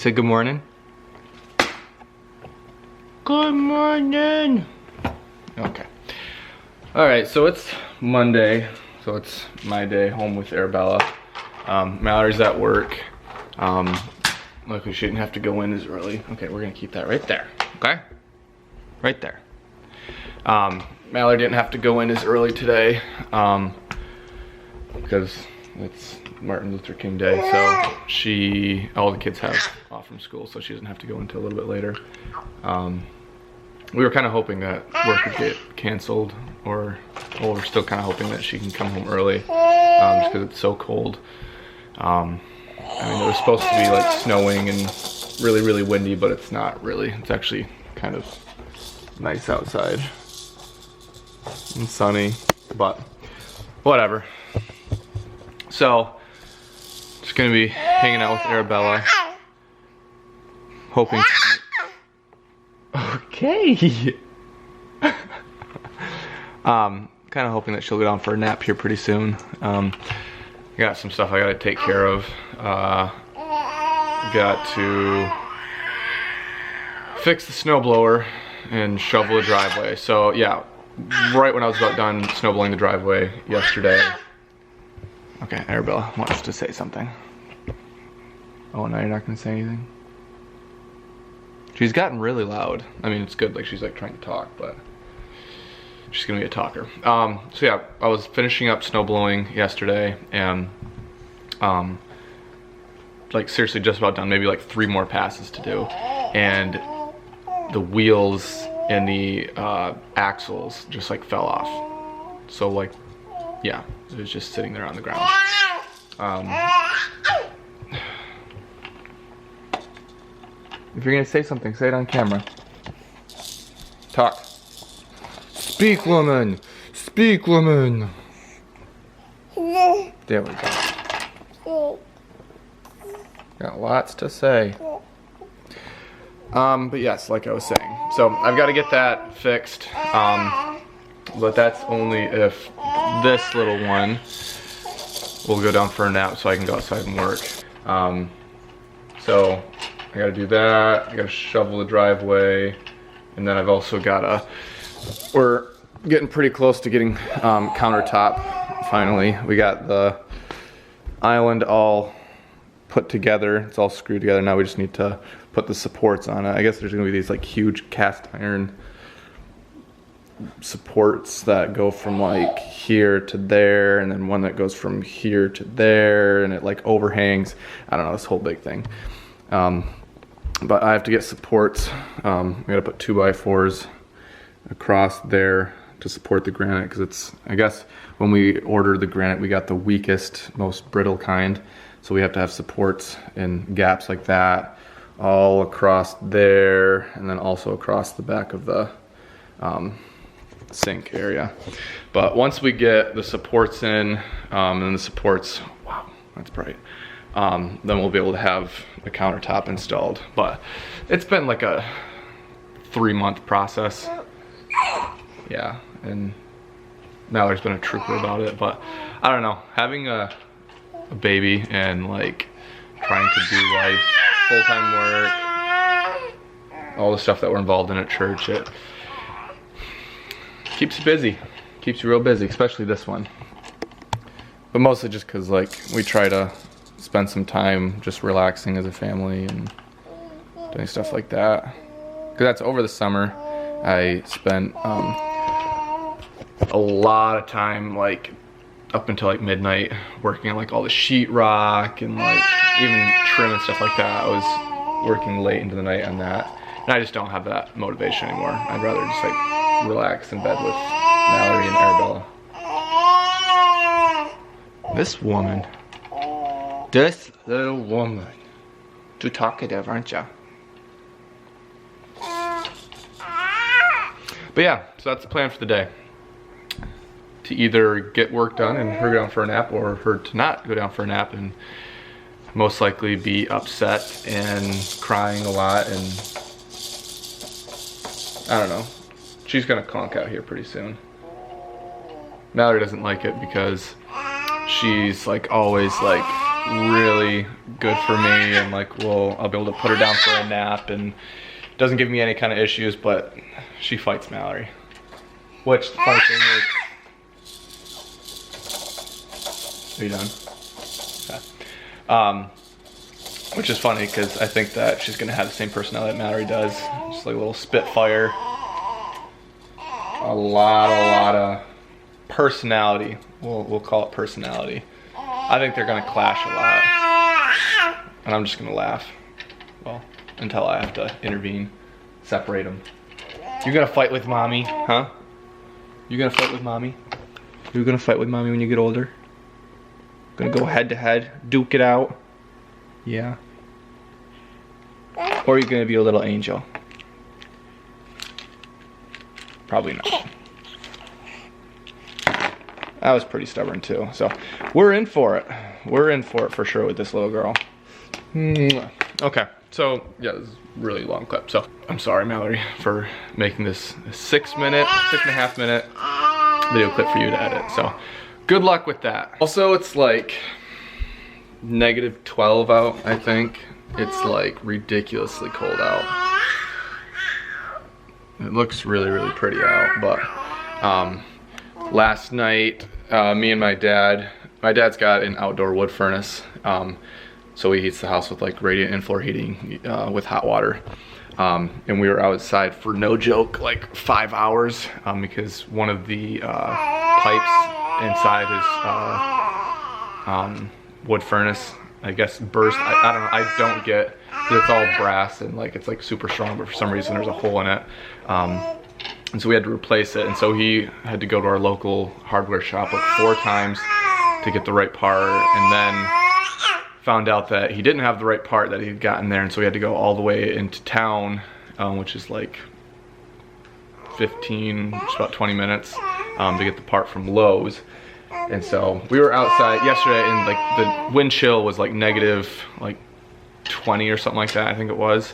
say good morning? Good morning. Okay. Alright, so it's Monday. So it's my day home with Arabella. Mallory's at work. Luckily she didn't have to go in as early. Okay, we're gonna keep that right there. Okay? Right there. Mallory didn't have to go in as early today. Because it's Martin Luther King Day, so all the kids have off from school, so she doesn't have to go until a little bit later. We were kind of hoping that work would get canceled, or we're still kind of hoping that she can come home early, just because it's so cold. I mean, it was supposed to be like snowing and really, really windy, but it's not really. It's actually kind of nice outside and sunny, but whatever. So, just gonna be hanging out with Arabella, hoping. Okay. Kind of hoping that she'll go down for a nap here pretty soon. I got some stuff I gotta take care of. Got to fix the snowblower and shovel the driveway. So yeah, right when I was about done snowblowing the driveway yesterday. Okay, Arabella wants to say something. Oh, now you're not gonna say anything? She's gotten really loud. I mean, it's good, like she's like trying to talk, but she's gonna be a talker. So yeah, I was finishing up snowblowing yesterday and like seriously just about done, maybe like 3 more passes to do. And the wheels and the axles just like fell off. So like, yeah, it was just sitting there on the ground. If you're gonna say something, say it on camera. Talk. Speak, woman! Speak, woman! There we go. Got lots to say. But yes, like I was saying. So I've got to get that fixed. But that's only if this little one will go down for a nap so I can go outside and work. So I gotta do that, I gotta shovel the driveway, and then I've also gotta, we're getting pretty close to getting countertop finally. We got the island all put together, it's all screwed together. Now we just need to put the supports on it. I guess there's gonna be these like huge cast iron supports that go from like here to there, and then one that goes from here to there, and it like overhangs. I don't know, this whole big thing. But I have to get supports. I gotta put 2x4s across there to support the granite, because it's, I guess when we ordered the granite we got the weakest, most brittle kind, so we have to have supports in gaps like that all across there, and then also across the back of the sink area. But once we get the supports in, and the supports, wow, that's bright, then we'll be able to have the countertop installed. But it's been like a 3-month process. Yeah, and Mallory's been a trooper about it, but I don't know, having a baby and like trying to do life, full-time work, all the stuff that we're involved in at church, it keeps you busy, keeps you real busy, especially this one. But mostly just because like we try to spend some time just relaxing as a family and doing stuff like that. Because that's over the summer. I spent a lot of time like up until like midnight working on like all the sheetrock and like even trim and stuff like that. I was working late into the night on that, and I just don't have that motivation anymore. I'd rather just like relax in bed with Mallory and Arabella. This woman. This little woman. Too talkative, aren't ya? But yeah, so that's the plan for the day. To either get work done and her go down for a nap, or her to not go down for a nap and most likely be upset and crying a lot, and I don't know. She's gonna conk out here pretty soon. Mallory doesn't like it because she's like always like really good for me, and like I'll be able to put her down for a nap, and doesn't give me any kind of issues, but she fights Mallory. Which the funny thing is, are you done? Okay. Which is funny because I think that she's gonna have the same personality that Mallory does. Just like a little spitfire. A lot of personality. We'll call it personality. I think they're gonna clash a lot. And I'm just gonna laugh. Well, until I have to intervene, separate them. You're gonna fight with mommy, huh? You gonna fight with mommy? You're gonna fight with mommy when you get older? Gonna go head to head, duke it out? Yeah. Or are you gonna be a little angel? Probably not. I was pretty stubborn too, so we're in for it. We're in for it for sure with this little girl. Okay, so yeah, this is a really long clip. So I'm sorry, Mallory, for making this 6.5 minute video clip for you to edit. So good luck with that. Also, it's like -12 out, I think. It's like ridiculously cold out. It looks really, really pretty out, but last night, me and my dad's got an outdoor wood furnace, so he heats the house with like radiant in-floor heating with hot water. And we were outside for no joke like 5 hours because one of the pipes inside his wood furnace, I guess, burst. I don't know, I don't get, it's all brass and like it's like super strong, but for some reason there's a hole in it. And so we had to replace it, and so he had to go to our local hardware shop like 4 times to get the right part, and then found out that he didn't have the right part that he had gotten there, and so we had to go all the way into town, which is like 15, just about 20 minutes to get the part from Lowe's. And so we were outside yesterday, and like the wind chill was like -20 or something like that, I think it was.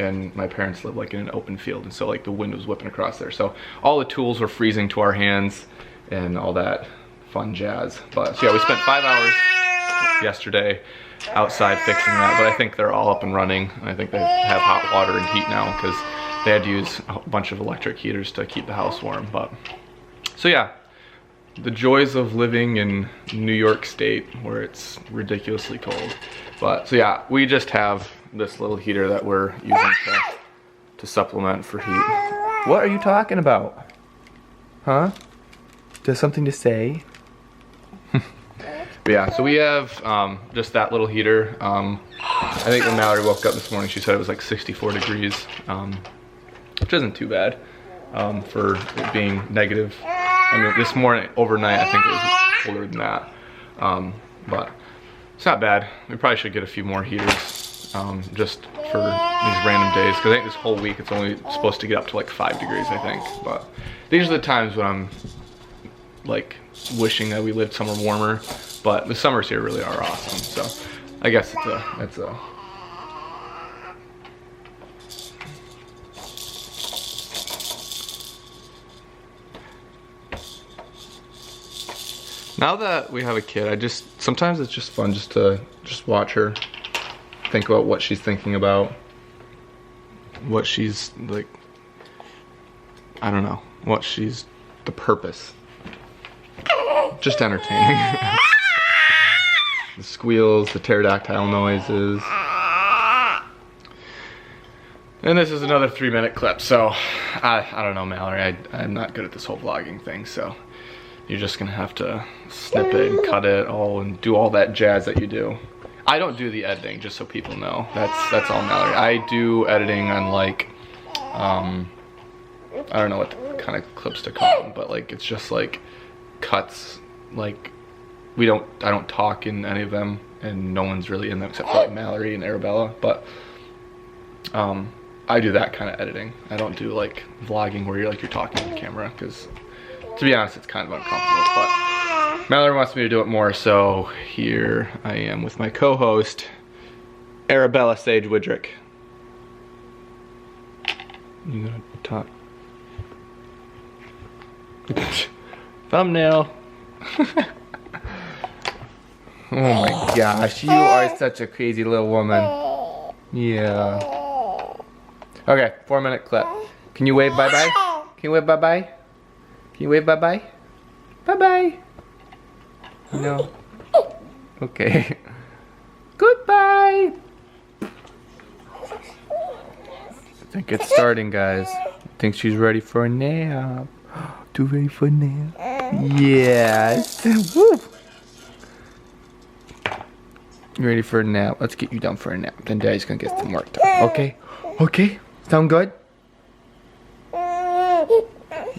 And my parents live like in an open field, and so like the wind was whipping across there. So all the tools were freezing to our hands and all that fun jazz. But so yeah, we spent 5 hours yesterday outside fixing that, but I think they're all up and running. I think they have hot water and heat now because they had to use a bunch of electric heaters to keep the house warm. But so yeah, the joys of living in New York State where it's ridiculously cold. But so yeah, we just have this little heater that we're using to supplement for heat. What are you talking about? Huh? Just something to say? But yeah, so we have just that little heater. I think when Mallory woke up this morning, she said it was like 64 degrees, which isn't too bad for it being negative. I mean, this morning, overnight, I think it was colder than that. But it's not bad. We probably should get a few more heaters just for these random days, because I think this whole week it's only supposed to get up to like 5 degrees, I think. But these are the times when I'm like wishing that we lived somewhere warmer. But the summers here really are awesome. So I guess it's a now that we have a kid, sometimes it's just fun just to watch her, think about what she's thinking about, what she's like, I don't know, the purpose. Just entertaining. The squeals, the pterodactyl noises. And this is another 3-minute clip, so I don't know, Mallory, I'm not good at this whole vlogging thing, so you're just gonna have to snip it and cut it all and do all that jazz that you do. I don't do the editing, just so people know. That's all Mallory. I do editing on like, I don't know what kind of clips to call them, but like it's just like cuts. Like I don't talk in any of them, and no one's really in them except for like Mallory and Arabella. But I do that kind of editing. I don't do like vlogging where you're talking to the camera, because to be honest, it's kind of uncomfortable. But Mallory wants me to do it more, so here I am with my co-host, Arabella Sage Widrick. You gonna talk? Thumbnail. Oh my gosh, you are such a crazy little woman. Yeah. Okay, 4-minute clip. Can you wave bye-bye? Can you wave bye-bye? Can you wave bye-bye? Bye-bye. No. Okay. Goodbye. I think it's starting, guys. I think she's ready for a nap. Too ready for a nap? Yes. Woo. You ready for a nap? Let's get you down for a nap. Then Daddy's gonna get some work done. Okay? Okay? Sound good?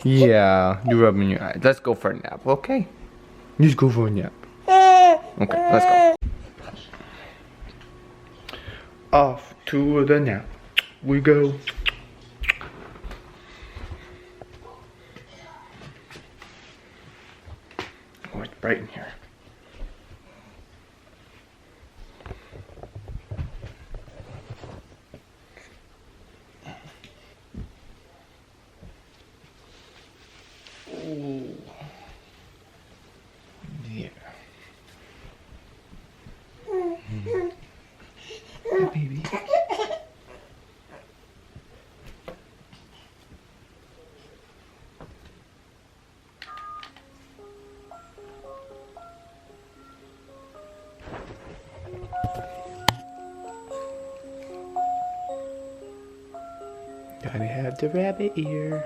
Yeah, you're rubbing your eyes. Let's go for a nap, okay? Let's go for a nap. Okay, let's go. Off to the nap we go. Oh, it's bright in here. Ooh. Yeah. Hey, baby. Gotta have the rabbit ear.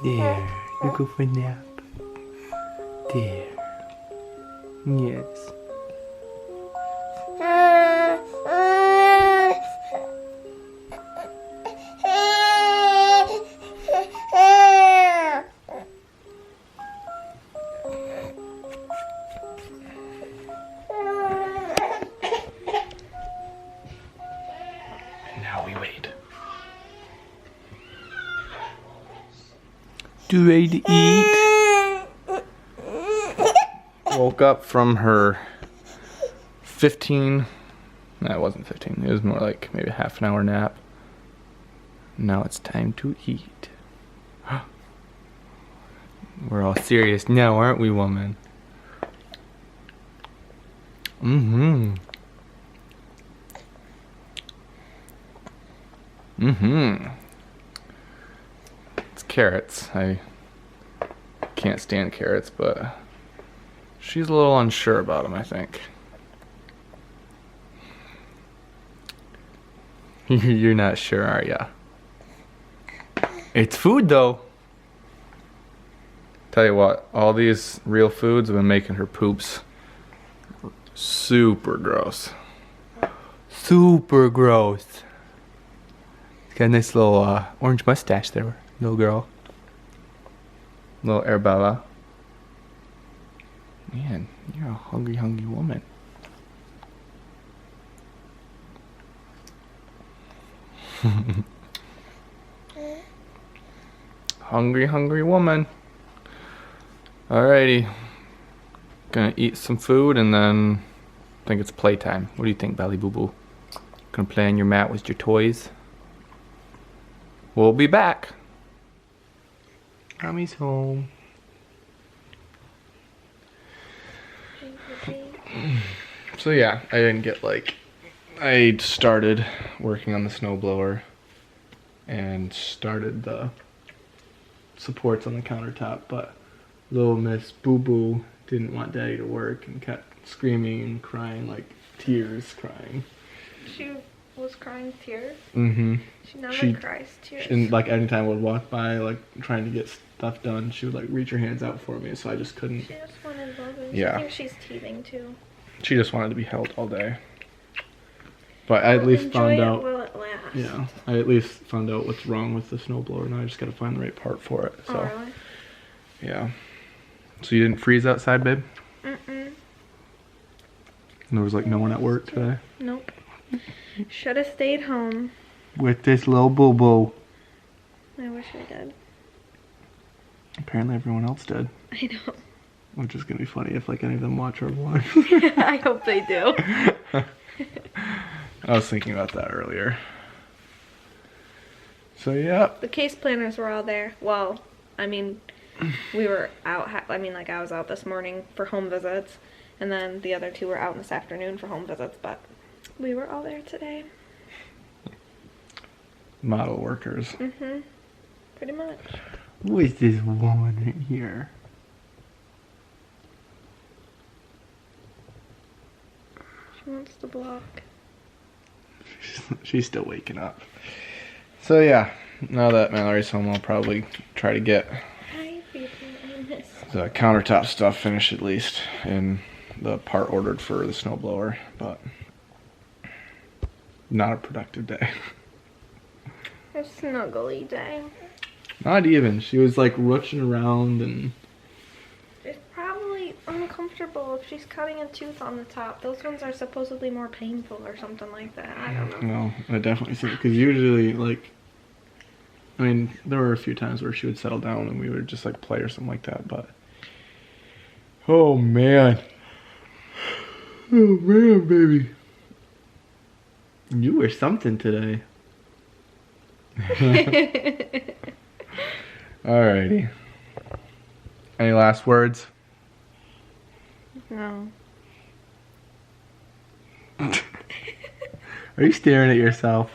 There, you go for a nap. There. Yes. Now we wait. You ready to eat? Woke up from her 15, no, it wasn't 15, it was more like maybe half an hour nap. Now it's time to eat. We're all serious now, aren't we, woman? Mm-hmm. Mm-hmm. It's carrots. I can't stand carrots, but she's a little unsure about them, I think. You're not sure, are ya? It's food, though. Tell you what, all these real foods have been making her poops super gross. Super gross. Got a nice little orange mustache there, little girl. Little Arabella. Man, you're a hungry, hungry woman. Hungry, hungry woman. Alrighty. Gonna eat some food and then I think it's playtime. What do you think, Belly Boo Boo? Gonna play on your mat with your toys? We'll be back. Mommy's home. So yeah, I didn't get I started working on the snowblower and started the supports on the countertop, but little Miss Boo Boo didn't want Daddy to work and kept screaming and crying, like tears crying. She was crying tears? Mm-hmm. She never cries tears. And anytime I would walk by, trying to get stuff done, she would reach her hands out for me, so I just couldn't. She just wanted love. Yeah. I think she's teething too. She just wanted to be held all day. But I at least found out. While it lasts. Yeah, I at least found out what's wrong with the snowblower. Now I just gotta find the right part for it. So. Oh, really? Yeah. So you didn't freeze outside, babe? Mm-mm. And there was no one at work today? Nope. Should have stayed home. With this little boo-boo. I wish I did. Apparently everyone else did. I know. Which is gonna be funny if like any of them watch our vlog. I hope they do. I was thinking about that earlier. So yeah. The case planners were all there. Well, I mean, we were out, I was out this morning for home visits, and then the other two were out this afternoon for home visits, but we were all there today. Model workers. Mm-hmm. Pretty much. Who is this woman right here? She wants to block. She's still waking up. So yeah, now that Mallory's home, I'll probably try to get Hi, baby. I miss the countertop stuff finished at least, and the part ordered for the snowblower, but not a productive day. a snuggly day. Not even. She was like rushing around and... It's probably uncomfortable if she's cutting a tooth on the top. Those ones are supposedly more painful or something like that. I don't know. No, I definitely see it, because usually, like, I mean, there were a few times where she would settle down and we would just like play or something like that, but... Oh man. Oh man, baby. You were something today. Alrighty. Any last words? No. Are you staring at yourself?